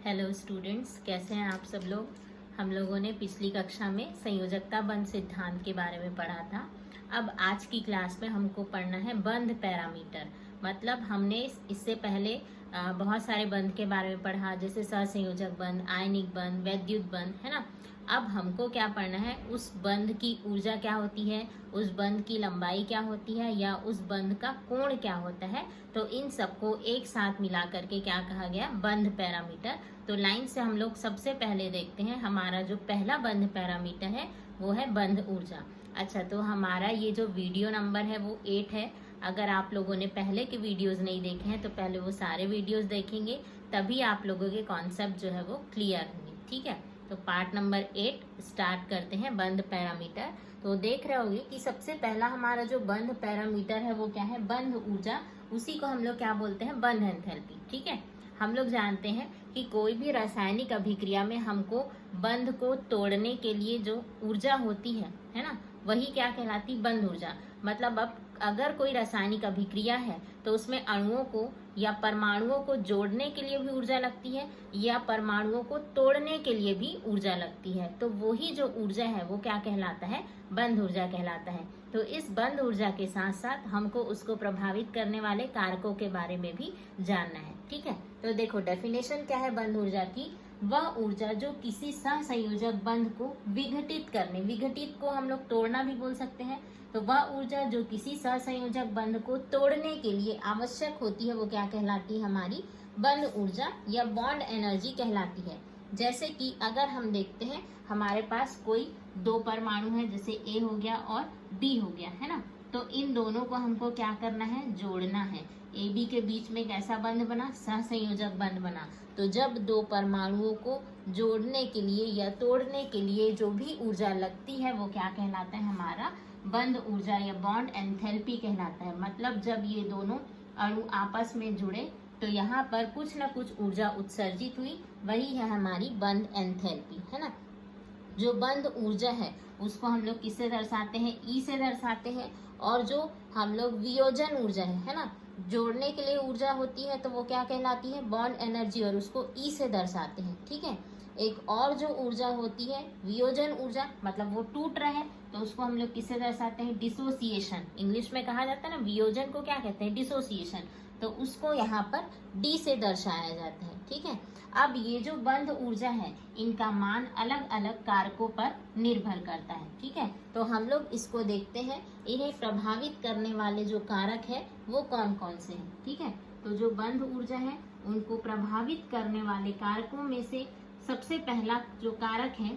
Hello students, कैसे हैं आप सब लोग। हम लोगों ने पिछली कक्षा में संयोजकता बंध सिद्धांत के बारे में पढ़ा था। अब आज की क्लास में हमको पढ़ना है बंध पैरामीटर। मतलब हमने इससे पहले बहुत सारे बंध के बारे में पढ़ा, जैसे सहसंयोजक बंध, आयनिक बंध, वैद्युत बंध, है ना। अब हमको क्या पढ़ना है, उस बंध की ऊर्जा क्या होती है, उस बंध की लंबाई क्या होती है, या उस बंध का कोण क्या होता है। तो इन सबको एक साथ मिला करके क्या कहा गया, बंध पैरामीटर। तो लाइन से हम लोग सबसे पहले देखते हैं, हमारा जो पहला बंध पैरामीटर है वो है बंध ऊर्जा। अच्छा, तो हमारा ये जो वीडियो नंबर है वो 8 है। अगर आप लोगों ने पहले के वीडियोस नहीं देखे हैं तो पहले वो सारे वीडियोस देखेंगे, तभी आप लोगों के कॉन्सेप्ट जो है वो क्लियर होंगे। ठीक है, तो पार्ट नंबर 8 स्टार्ट करते हैं, बंध पैरामीटर। तो देख रहे होंगे कि सबसे पहला हमारा जो बंध पैरामीटर है वो क्या है, बंध ऊर्जा। उसी को हम लोग क्या बोलते हैं, बंध एंथैल्पी। ठीक है, हम लोग जानते हैं कि कोई भी रासायनिक अभिक्रिया में हमको बंध को तोड़ने के लिए जो ऊर्जा होती है ना, वही क्या कहलाती, बंध ऊर्जा। मतलब अब अगर कोई रासायनिक अभिक्रिया है तो उसमें अणुओं को या परमाणुओं को जोड़ने के लिए भी ऊर्जा लगती है, या परमाणुओं को तोड़ने के लिए भी ऊर्जा लगती है। तो वही जो ऊर्जा है वो क्या कहलाता है, बंध ऊर्जा कहलाता है। तो इस बंध ऊर्जा के साथ साथ हमको उसको प्रभावित करने वाले कारकों के बारे में भी जानना है। ठीक है, तो देखो डेफिनेशन क्या है बंध ऊर्जा की, वह ऊर्जा जो किसी सहसंयोजक बंध को विघटित करने, विघटित को हम लोग तोड़ना भी बोल सकते हैं, तो वह ऊर्जा जो किसी सहसंयोजक बंध को तोड़ने के लिए आवश्यक होती है वो क्या कहलाती है, हमारी बंध ऊर्जा या बॉन्ड एनर्जी कहलाती है। जैसे कि अगर हम देखते हैं हमारे पास कोई दो परमाणु है, जैसे ए हो गया और बी हो गया, है ना। तो इन दोनों को हमको क्या करना है, जोड़ना है। ए बी के बीच में कैसा बंध बना, सहसंयोजक बंध बना। तो जब दो परमाणुओं को जोड़ने के लिए या तोड़ने के लिए जो भी ऊर्जा लगती है वो क्या कहलाता है, हमारा बंध ऊर्जा या बॉन्ड एंथैल्पी कहलाता है। मतलब जब ये दोनों अणु आपस में जुड़े तो यहाँ पर कुछ न कुछ ऊर्जा उत्सर्जित हुई, वही है हमारी बंध एंथैल्पी, है ना। जो बंध ऊर्जा है उसको हम लोग किससे दर्शाते हैं, ई से दर्शाते हैं। और जो हम लोग वियोजन ऊर्जा है ना, जोड़ने के लिए ऊर्जा होती है, तो वो क्या कहलाती है, बॉन्ड एनर्जी, और उसको ई से दर्शाते हैं। ठीक है, एक और जो ऊर्जा होती है वियोजन ऊर्जा, मतलब वो टूट रहा है, तो उसको हम लोग किससे दर्शाते हैं, डिसोसिएशन। इंग्लिश में कहा जाता है ना, वियोजन को क्या कहते हैं, डिसोसिएशन। तो उसको यहाँ पर डी से दर्शाया जाता है। ठीक है, अब ये जो बंध ऊर्जा है इनका मान अलग अलग कारकों पर निर्भर करता है। ठीक है, तो हम लोग इसको देखते हैं, इन्हें प्रभावित करने वाले जो कारक है वो कौन कौन से हैं। ठीक है, तो जो बंध ऊर्जा है उनको प्रभावित करने वाले कारकों में से सबसे पहला जो कारक है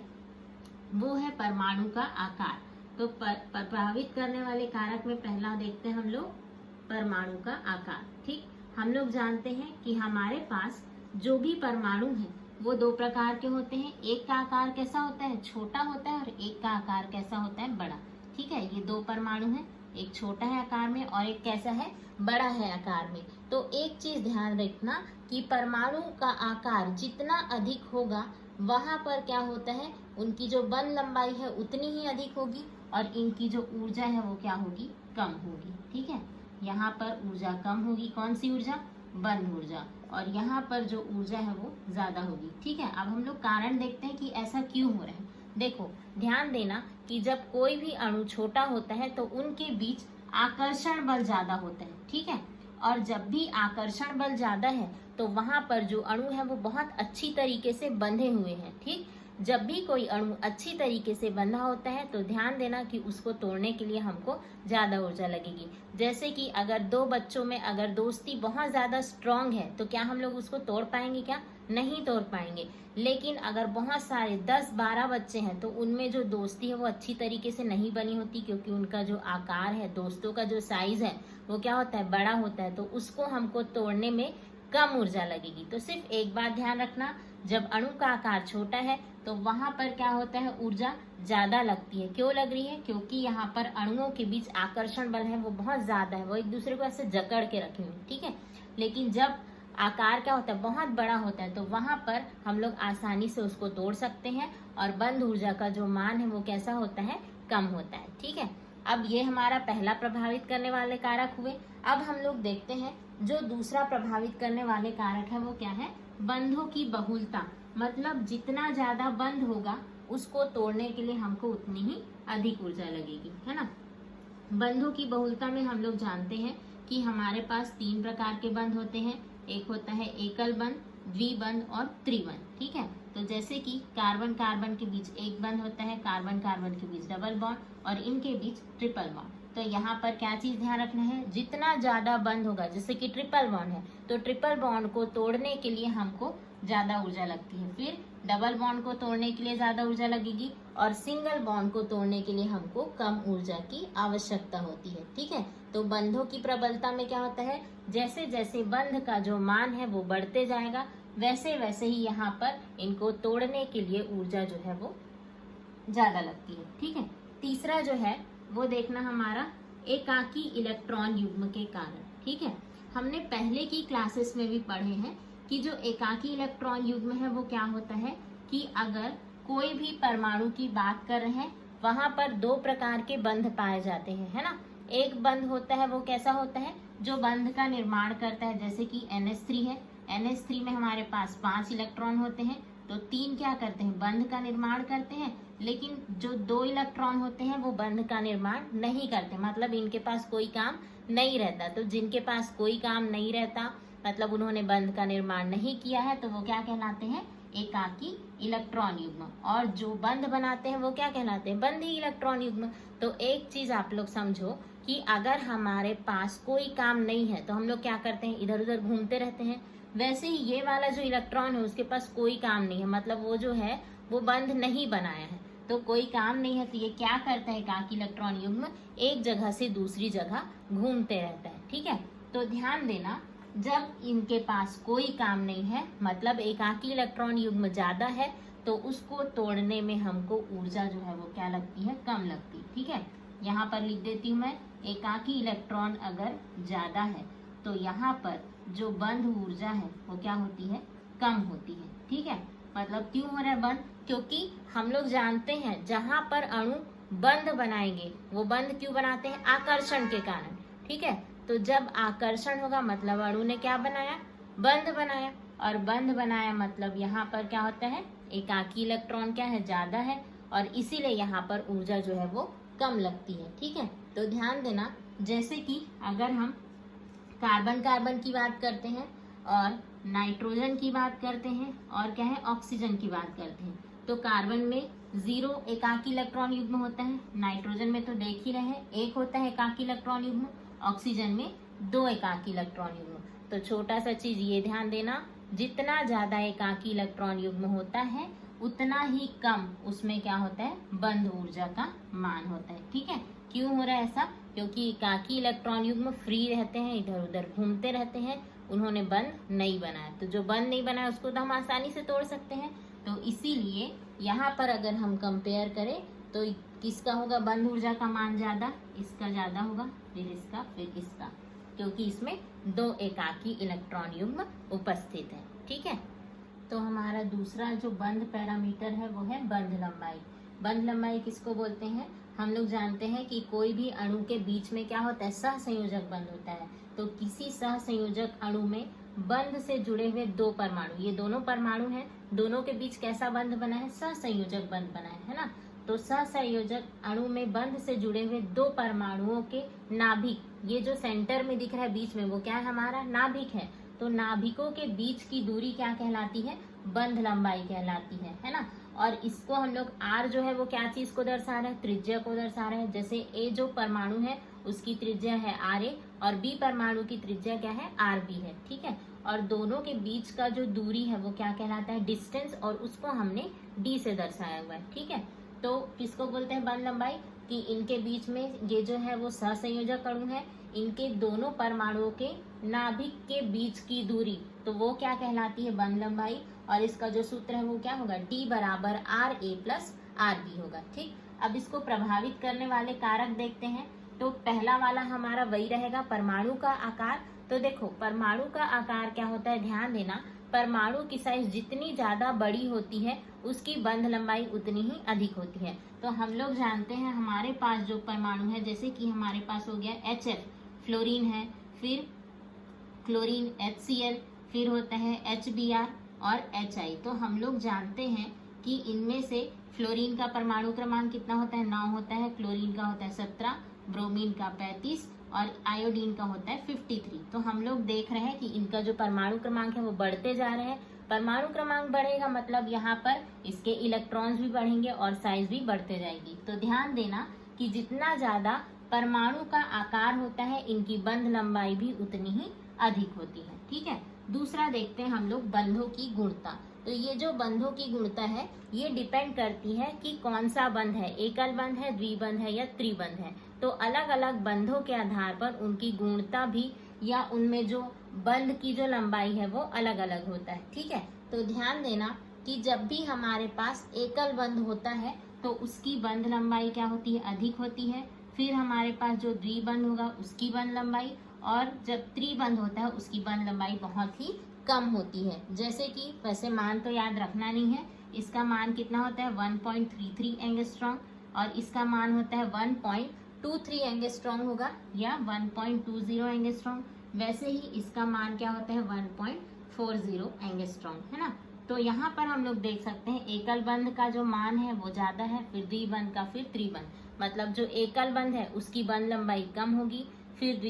वो है परमाणु का आकार। तो प्रभावित करने वाले कारक में पहला देखते हैं हम लोग परमाणु का आकार। ठीक, हम लोग जानते हैं कि हमारे पास जो भी परमाणु है वो दो प्रकार के होते हैं। एक का आकार कैसा होता है, छोटा होता है, और एक का आकार कैसा होता है, बड़ा। ठीक है, ये दो परमाणु हैं, एक छोटा है आकार में और एक कैसा है, बड़ा है आकार में। तो एक चीज ध्यान रखना कि परमाणु का आकार जितना अधिक होगा वहां पर क्या होता है, उनकी जो बंध लंबाई है उतनी ही अधिक होगी, और इनकी जो ऊर्जा है वो क्या होगी, कम होगी। ठीक है, यहाँ पर ऊर्जा कम होगी, कौन सी ऊर्जा, बंध ऊर्जा, और यहाँ पर जो ऊर्जा है वो ज्यादा होगी। ठीक है, अब हम लोग कारण देखते हैं कि ऐसा क्यों हो रहा है। देखो ध्यान देना कि जब कोई भी अणु छोटा होता है तो उनके बीच आकर्षण बल ज्यादा होता है। ठीक है, और जब भी आकर्षण बल ज्यादा है तो वहां पर जो अणु है वो बहुत अच्छी तरीके से बंधे हुए हैं। ठीक, जब भी कोई अणु अच्छी तरीके से बंधा होता है तो ध्यान देना कि उसको तोड़ने के लिए हमको ज्यादा ऊर्जा लगेगी। जैसे कि अगर दो बच्चों में अगर दोस्ती बहुत ज्यादा स्ट्रांग है तो क्या हम लोग उसको तोड़ पाएंगे, क्या नहीं तोड़ पाएंगे। लेकिन अगर बहुत सारे 10-12 बच्चे हैं तो उनमें जो दोस्ती है वो अच्छी तरीके से नहीं बनी होती, क्योंकि उनका जो आकार है, दोस्तों का जो साइज है वो क्या होता है, बड़ा होता है। तो उसको हमको तोड़ने में कम ऊर्जा लगेगी। तो सिर्फ एक बात ध्यान रखना, जब अणु का आकार छोटा है तो वहां पर क्या होता है, ऊर्जा ज्यादा लगती है। क्यों लग रही है, क्योंकि यहाँ पर अणुओं के बीच आकर्षण बल है वो बहुत ज्यादा है, वो एक दूसरे को ऐसे जकड़ के रखे हुए। ठीक है, लेकिन जब आकार क्या होता है, बहुत बड़ा होता है, तो वहां पर हम लोग आसानी से उसको तोड़ सकते हैं, और बंध ऊर्जा का जो मान है वो कैसा होता है, कम होता है। ठीक है, अब ये हमारा पहला प्रभावित करने वाले कारक हुए। अब हम लोग देखते हैं जो दूसरा प्रभावित करने वाले कारक है वो क्या है, बंधों की बहुलता, मतलब जितना ज्यादा बंध होगा उसको तोड़ने के लिए हमको उतनी ही अधिक ऊर्जा लगेगी, है ना। बंधों की बहुलता में हम लोग जानते हैं कि हमारे पास 3 प्रकार के बंध होते हैं। एक होता है एकल बंध, द्विबंध और त्रिबंध, ठीक है। तो जैसे कि कार्बन कार्बन के बीच एक बंध होता है, कार्बन कार्बन के बीच डबल बॉन्ड और इनके बीच ट्रिपल बॉन्ड। तो यहाँ पर क्या चीज ध्यान रखना है, जितना ज्यादा बंध होगा, जैसे कि ट्रिपल बॉन्ड है तो ट्रिपल बॉन्ड को तोड़ने के लिए हमको ज्यादा ऊर्जा लगती है, फिर डबल बॉन्ड को तोड़ने के लिए ज्यादा ऊर्जा लगेगी और सिंगल बॉन्ड को तोड़ने के लिए हमको कम ऊर्जा की आवश्यकता होती है, ठीक है। तो बंधों की प्रबलता में क्या होता है, जैसे जैसे बंध का जो मान है वो बढ़ते जाएगा, वैसे वैसे ही यहाँ पर इनको तोड़ने के लिए ऊर्जा जो है वो ज्यादा लगती है, ठीक है। तीसरा जो है वो देखना हमारा एकाकी इलेक्ट्रॉन युग्म के कारण, ठीक है। हमने पहले की क्लासेस में भी पढ़े हैं कि जो एकाकी इलेक्ट्रॉन युग्म है वो क्या होता है कि अगर कोई भी परमाणु की बात कर रहे हैं वहां पर 2 प्रकार के बंध पाए जाते हैं, है ना। एक बंध होता है वो कैसा होता है, जो बंध का निर्माण करता है, जैसे कि NH3 है। NH3 में हमारे पास 5 इलेक्ट्रॉन होते हैं, तो 3 क्या करते हैं, बंध का निर्माण करते हैं, लेकिन जो 2 इलेक्ट्रॉन होते हैं वो बंध का निर्माण नहीं करते, मतलब इनके पास कोई काम नहीं रहता। तो जिनके पास कोई काम नहीं रहता, मतलब उन्होंने बंध का निर्माण नहीं किया है, तो वो क्या कहलाते हैं, एकाकी इलेक्ट्रॉन युग्म। और जो बंध बनाते हैं वो क्या कहलाते हैं, बंधी इलेक्ट्रॉन युग्म। तो एक चीज आप लोग समझो कि अगर हमारे पास कोई काम नहीं है तो हम लोग क्या करते हैं, इधर उधर घूमते रहते हैं। वैसे ही ये वाला जो इलेक्ट्रॉन है उसके पास कोई काम नहीं है, मतलब वो जो है वो बंध नहीं बनाया है, तो कोई काम नहीं है, तो ये क्या करता है, एकाकी इलेक्ट्रॉन युग्म एक जगह से दूसरी जगह घूमते रहता है, ठीक है। तो ध्यान देना, जब इनके पास कोई काम नहीं है, मतलब एकाकी इलेक्ट्रॉन युग्म ज्यादा है, तो उसको तोड़ने में हमको ऊर्जा जो है वो क्या लगती है, कम लगती है, ठीक है। यहाँ पर लिख देती हूँ मैं, एकाकी इलेक्ट्रॉन अगर ज्यादा है तो यहाँ पर जो बंध ऊर्जा है वो क्या होती है, कम होती है, ठीक है। मतलब क्यों हो रहा है बंध, क्योंकि हम लोग जानते हैं जहां पर अणु बंध बनाएंगे वो बंध क्यों बनाते हैं, आकर्षण के कारण, ठीक है। तो जब आकर्षण होगा मतलब अणु ने क्या बनाया, बंध बनाया, और बंध बनाया मतलब यहाँ पर क्या होता है, एकाकी इलेक्ट्रॉन क्या है, ज्यादा है, और इसीलिए यहाँ पर ऊर्जा जो है वो कम लगती है, ठीक है। तो ध्यान देना, जैसे कि अगर हम कार्बन कार्बन की बात करते हैं और नाइट्रोजन की बात करते हैं और क्या है, ऑक्सीजन की बात करते हैं, तो कार्बन में 0 एकाकी इलेक्ट्रॉन युग्म होता है, नाइट्रोजन में तो देख ही रहे हैं 1 होता है एकाकी इलेक्ट्रॉन युग्म, ऑक्सीजन में 2 एकाकी इलेक्ट्रॉन युग्म। तो छोटा सा चीज ये ध्यान देना, जितना ज्यादा एकाकी इलेक्ट्रॉन युग्म होता है उतना ही कम उसमें क्या होता है, बंध ऊर्जा का मान होता है, ठीक है। क्यों हो रहा है ऐसा, क्योंकि एकाकी इलेक्ट्रॉन युग्म फ्री रहते हैं, इधर उधर घूमते रहते हैं, उन्होंने बंध नहीं बनाया, तो जो बंध नहीं बनाया उसको तो हम आसानी से तोड़ सकते हैं। तो इसीलिए यहाँ पर अगर हम कंपेयर करें तो किसका होगा बंध ऊर्जा का मान ज्यादा, इसका ज्यादा होगा, फिर इसका, फिर इसका, क्योंकि इसमें 2 एकाकी इलेक्ट्रॉन युग्म उपस्थित है, ठीक है। तो हमारा दूसरा जो बंध पैरामीटर है वो है बंध लंबाई। बंध लंबाई किसको बोलते हैं, हम लोग जानते हैं कि कोई भी अणु के बीच में क्या होता है, सहसंयोजक बंध होता है। तो किसी सहसंयोजक अणु में बंध से जुड़े हुए 2 परमाणु, ये दोनों परमाणु हैं, दोनों के बीच कैसा बंध बना है, सहसंयोजक बंध बना है ना। तो सहसंयोजक अणु में बंध से जुड़े हुए 2 परमाणुओं के नाभिक, ये जो सेंटर में दिख रहा है बीच में वो क्या है, हमारा नाभिक है। तो नाभिकों के बीच की दूरी क्या कहलाती है, बंध लंबाई कहलाती है ना। और इसको हम लोग R जो है वो क्या चीज को दर्शा रहा है, त्रिज्या को दर्शा रहा है। जैसे A जो परमाणु है उसकी त्रिज्या है RA और B परमाणु की त्रिज्या क्या है, RB है, ठीक है। और दोनों के बीच का जो दूरी है वो क्या कहलाता है, डिस्टेंस, और उसको हमने D से दर्शाया हुआ है, ठीक है। तो किसको बोलते हैं बंध लंबाई, कि इनके बीच में ये जो है वो सहसंयोजक अणु है, इनके दोनों परमाणुओं के नाभिक के बीच की दूरी, तो वो क्या कहलाती है, बंध लंबाई। और इसका जो सूत्र है वो क्या होगा, D बराबर RA प्लस RB होगा, ठीक। अब इसको प्रभावित करने वाले कारक देखते हैं। तो पहला वाला हमारा वही रहेगा, परमाणु का आकार। तो देखो परमाणु का आकार क्या होता है, ध्यान देना, परमाणु की साइज जितनी ज्यादा बड़ी होती है उसकी बंध लंबाई उतनी ही अधिक होती है। तो हम लोग जानते हैं हमारे पास जो परमाणु है, जैसे कि हमारे पास हो गया HF फ्लोरीन है, फिर क्लोरीन HCl, फिर होता है HBr और HI। तो हम लोग जानते हैं कि इनमें से फ्लोरीन का परमाणु क्रमांक कितना होता है, 9 होता है, क्लोरीन का होता है 17, ब्रोमीन का 35 और आयोडीन का होता है 53। तो हम लोग देख रहे हैं कि इनका जो परमाणु क्रमांक है वो बढ़ते जा रहे हैं। परमाणु क्रमांक बढ़ेगा मतलब यहाँ पर इसके इलेक्ट्रॉन्स भी बढ़ेंगे और साइज भी बढ़ते जाएगी। तो ध्यान देना कि जितना ज्यादा परमाणु का आकार होता है इनकी बंध लंबाई भी उतनी ही अधिक होती है। ठीक है, दूसरा देखते हैं हम लोग बंधों की गुणता। तो ये जो बंधों की गुणता है ये डिपेंड करती है कि कौन सा बंध है, एकल बंध है, द्विबंध है या त्रिबंध है। तो अलग अलग बंधों के आधार पर उनकी गुणता भी या उनमें जो बंध की जो लंबाई है वो अलग अलग होता है। ठीक है, तो ध्यान देना कि जब भी हमारे पास एकल बंध होता है तो उसकी बंध लंबाई क्या होती है, अधिक होती है। फिर हमारे पास जो द्विबंध होगा उसकी बंध लंबाई, और जब त्रिबंध होता है उसकी बंध लंबाई बहुत ही कम होती है। जैसे कि वैसे मान तो याद रखना नहीं है, इसका मान कितना होता है 1.33 एंगस्ट्रॉम और इसका मान होता है 1.23 एंगस्ट्रॉम होगा या 1.20 एंगस्ट्रॉम। वैसे ही इसका मान क्या होता है 1.40 एंगस्ट्रॉम, है ना। तो यहाँ पर हम लोग देख सकते हैं एकल बंध का जो मान है वो ज्यादा है, फिर द्विबंध का, फिर त्रिबंध। मतलब जो एकल बंध है उसकी बंध लंबाई कम होगी, फिर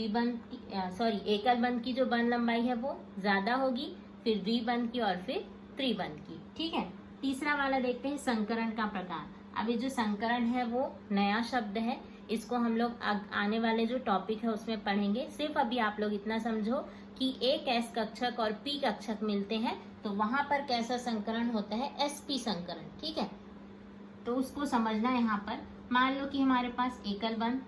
एकल बंध की जो बंध लंबाई है वो ज्यादा होगी, फिर द्विबंध की और फिर त्रिबंध की। ठीक है, तीसरा वाला देखते हैं संकरण का प्रकार। अब ये जो संकरण है वो नया शब्द है, इसको हम लोग आने वाले जो टॉपिक है उसमें पढ़ेंगे। सिर्फ अभी आप लोग इतना समझो कि एक S कक्षक और P कक्षक मिलते हैं तो वहां पर कैसा संकरण होता है, sp संकरण। ठीक है, तो उसको समझना है। यहाँ पर मान लो कि हमारे पास एकल बंध,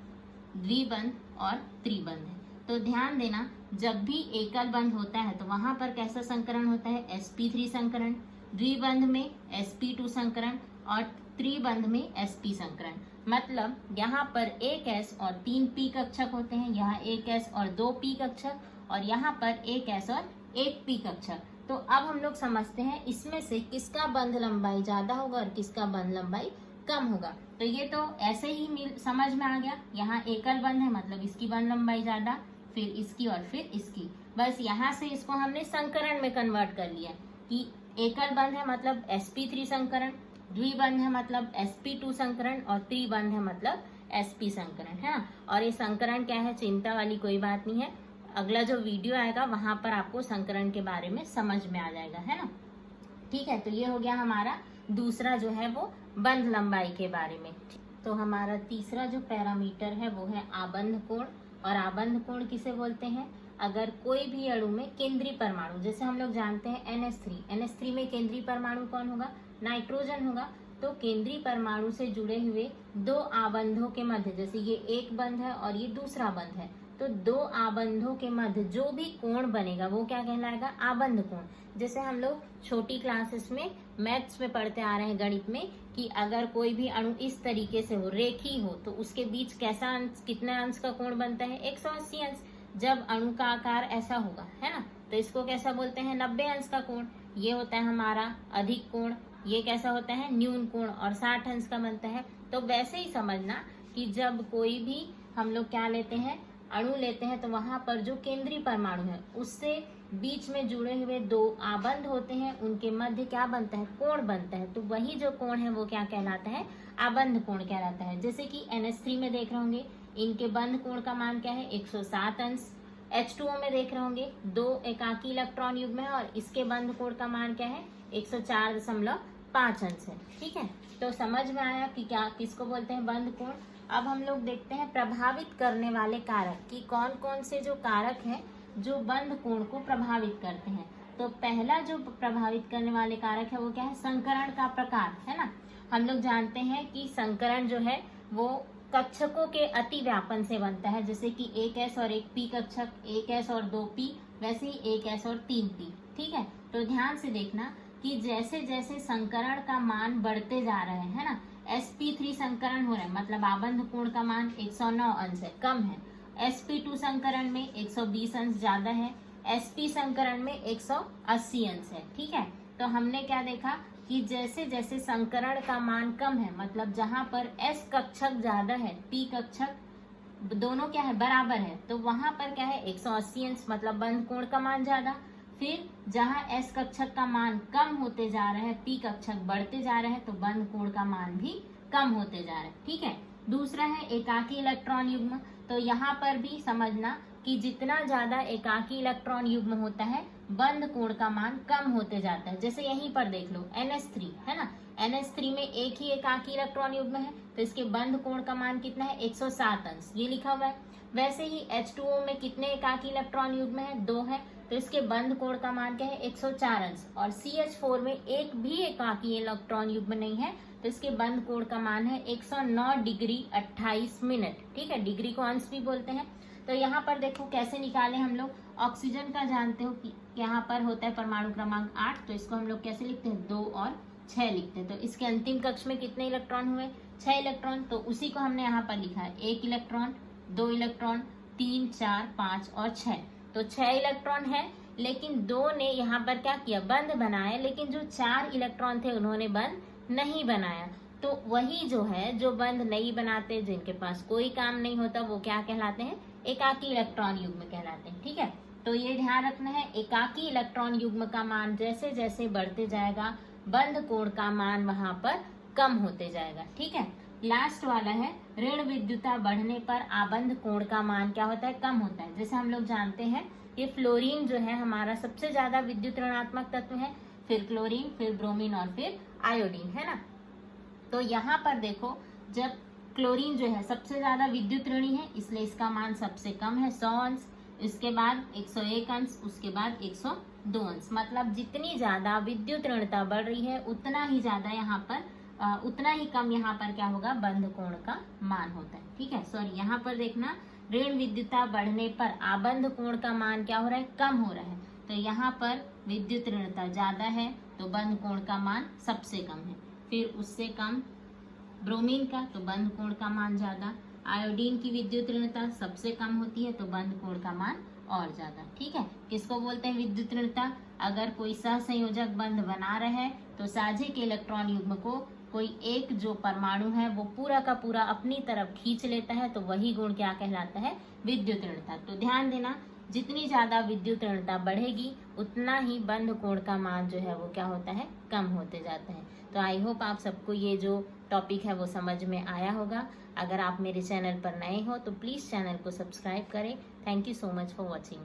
द्विबंध और त्रिबंध है। तो ध्यान देना जब भी एकल बंध होता है तो वहां पर कैसा संकरण होता है, sp3 संकरण, द्विबंध में sp2 संकरण और त्रिबंध में sp संकरण। मतलब यहाँ पर एक S और 3 P कक्षक होते हैं, यहाँ एक S और 2 P कक्षक और यहाँ पर एक S और 1 P कक्षक। तो अब हम लोग समझते हैं इसमें से किसका बंध लंबाई ज्यादा होगा और किसका बंध लंबाई कम होगा। तो ये तो ऐसे ही समझ में आ गया, यहाँ एकल बंध है मतलब इसकी बंध लंबाई ज्यादा, फिर इसकी और फिर इसकी। बस यहाँ से इसको हमने संकरण में कन्वर्ट कर लिया कि एकल बंध है मतलब sp3 संकरण, द्विबंध है मतलब sp2 संकरण और त्रिबंध है मतलब sp संकरण, है ना। और ये संकरण क्या है, चिंता वाली कोई बात नहीं है, अगला जो वीडियो आएगा वहां पर आपको संकरण के बारे में समझ में आ जाएगा, है ना। ठीक है, तो ये हो गया हमारा दूसरा जो है वो बंध लंबाई के बारे में। तो हमारा तीसरा जो पैरामीटर है वो है आबंध कोण। और आबंध कोण किसे बोलते हैं, अगर कोई भी अणु में केंद्रीय परमाणु, जैसे हम लोग जानते हैं NH3 में केंद्रीय परमाणु कौन होगा, नाइट्रोजन होगा। तो केंद्रीय परमाणु से जुड़े हुए दो आबंधों के मध्य, जैसे ये एक बंध है और ये दूसरा बंध है, तो दो आबंधों के मध्य जो भी कोण बनेगा वो क्या कहलाएगा, आबंध कोण। जैसे हम लोग छोटी क्लासेस में मैथ्स में पढ़ते आ रहे हैं, गणित में, कि अगर कोई भी अणु इस तरीके से हो, रेखी हो, तो उसके बीच कैसा अंश, कितने अंश का कोण बनता है, 180 अंश। जब अणु का आकार ऐसा होगा, है ना, तो इसको कैसा बोलते हैं, 90 अंश का कोण। ये होता है हमारा अधिक कोण, ये कैसा होता है, न्यून कोण, और 60 अंश का बनता है। तो वैसे ही समझना कि जब कोई भी हम लोग क्या लेते हैं, अणु लेते हैं, तो वहां पर जो केंद्रीय परमाणु है उससे बीच में जुड़े हुए दो आबंध होते हैं, उनके मध्य क्या बनता है, कोण बनता है। तो वही जो कोण है वो क्या कहलाता है, आबंध कोण कहलाता है। जैसे कि NH3 में देख रहे होंगे, इनके बंध कोण का मान क्या है, 107 अंश। H2O में देख रहे होंगे, 2 एकाकी इलेक्ट्रॉन युग्म है और इसके बंध कोण का मान क्या है, 104.5 अंश है। ठीक है, तो समझ में आया कि क्या किसको बोलते हैं, बंध कोण। अब हम लोग देखते हैं प्रभावित करने वाले कारक कि कौन कौन से जो कारक हैं जो बंध कोण को प्रभावित करते हैं। तो पहला जो प्रभावित करने वाले कारक है वो क्या है, संकरण का प्रकार, है ना। हम लोग जानते हैं कि संकरण जो है वो कक्षकों के अति व्यापन से बनता है, जैसे कि एक S और एक P कक्षक, एक S और 2 P, वैसे ही एक S और 3 P। ठीक है, तो ध्यान से देखना कि जैसे जैसे संकरण का मान बढ़ते जा रहे हैं, है ना, sp3 संकरण हो रहा है मतलब आबंध कोण का मान 109 अंश है, कम है। sp2 संकरण में 120 अंश ज्यादा है, sp संकरण में 180 अंश है। ठीक है, तो हमने क्या देखा कि जैसे जैसे संकरण का मान कम है, मतलब जहां पर S कक्षक ज्यादा है, P कक्षक दोनों क्या है, बराबर है, तो वहां पर क्या है 180 अंश मतलब बंध कोण का मान ज्यादा। फिर जहाँ S कक्षक का मान कम होते जा रहा है, P कक्षक बढ़ते जा रहे हैं, तो बंध कोण का मान भी कम होते जा रहा है। ठीक है। दूसरा है एकाकी इलेक्ट्रॉन युग्म। तो यहाँ पर भी समझना कि जितना ज्यादा एकाकी इलेक्ट्रॉन युग्म होता है, बंध कोण का मान कम होते जाता है। जैसे यहीं पर देख लो NH3 है ना, NH3 में एक ही एकाकी इलेक्ट्रॉन युग्म है, तो इसके बंध कोण का मान कितना है, 107 अंश, ये लिखा हुआ है। वैसे ही H2O में कितने एकाकी इलेक्ट्रॉन युग्म है, 2 है, तो इसके बंध कोण का मान क्या है, 104 अंश। और CH4 में एक भी एकाकी इलेक्ट्रॉन युग्म नहीं है, तो इसके बंध कोण का मान है 109 डिग्री 28 मिनट। ठीक है, डिग्री को अंश भी बोलते हैं। तो यहाँ पर देखो कैसे निकाले हम लोग। ऑक्सीजन का जानते हो कि यहाँ पर होता है परमाणु क्रमांक 8, तो इसको हम लोग कैसे लिखते हैं, 2 और 6 लिखते हैं। तो इसके अंतिम कक्ष में कितने इलेक्ट्रॉन हुए, 6 इलेक्ट्रॉन। तो उसी को हमने यहाँ पर लिखा है, 1 इलेक्ट्रॉन, 2 इलेक्ट्रॉन, 3, 4, 5 और 6। तो 6 इलेक्ट्रॉन है, लेकिन 2 ने यहाँ पर क्या किया, बंध बनाया, लेकिन जो 4 इलेक्ट्रॉन थे उन्होंने बंध नहीं बनाया। तो वही जो है, जो बंध नहीं बनाते, जिनके पास कोई काम नहीं होता, वो क्या कहलाते हैं, एकाकी इलेक्ट्रॉन युग्म कहलाते हैं। ठीक है, तो ये ध्यान रखना है, एकाकी इलेक्ट्रॉन युग्म का मान जैसे जैसे बढ़ते जाएगा, बंध कोण का मान वहां पर कम होते जाएगा। ठीक है। लास्ट वाला है, ऋण विद्युता बढ़ने पर आबंध कोण का मान क्या होता है, कम होता है। जैसे हम लोग जानते हैं, ये फ्लोरीन जो है हमारा सबसे ज्यादा विद्युत ऋणात्मक तत्व है, फिर क्लोरीन, फिर ब्रोमीन और फिर आयोडीन, है ना। तो यहाँ पर देखो, जब क्लोरीन जो है सबसे ज्यादा विद्युत ऋणी है, इसलिए इसका मान सबसे कम है, 100 अंश। इसके बाद 101 अंश, उसके बाद 102 अंश। मतलब जितनी ज्यादा विद्युत ऋणता बढ़ रही है, उतना ही ज्यादा यहाँ पर उतना ही कम यहाँ पर क्या होगा, बंध कोण का मान होता है। ठीक है, सॉरी, यहाँ पर देखना, ऋण विद्युता बढ़ने पर आबंध कोण का मान क्या हो रहा है, कम हो रहा है। तो यहाँ पर विद्युत ऋणता ज्यादा है, तो बंध कोण का मान सबसे कम है। फिर उससे कम ब्रोमीन का, तो बंध कोण का मान ज्यादा। आयोडीन की विद्युत ऋणता सबसे कम होती है, तो बंध कोण का मान और ज्यादा। ठीक है, किसको बोलते हैं विद्युत ऋणता, अगर कोई सहसंयोजक बंध बना रहे हैं, तो साझे के इलेक्ट्रॉन युग्म को कोई एक जो परमाणु है वो पूरा का पूरा अपनी तरफ खींच लेता है, तो वही गुण क्या कहलाता है, विद्युत ऋणता। तो ध्यान देना, जितनी ज्यादा विद्युत ऋणता बढ़ेगी, उतना ही बंध कोण का मान जो है वो क्या होता है, कम होते जाता है। तो आई होप आप सबको ये जो टॉपिक है वो समझ में आया होगा। अगर आप मेरे चैनल पर नए हो तो प्लीज़ चैनल को सब्सक्राइब करें। Thank you so much for watching.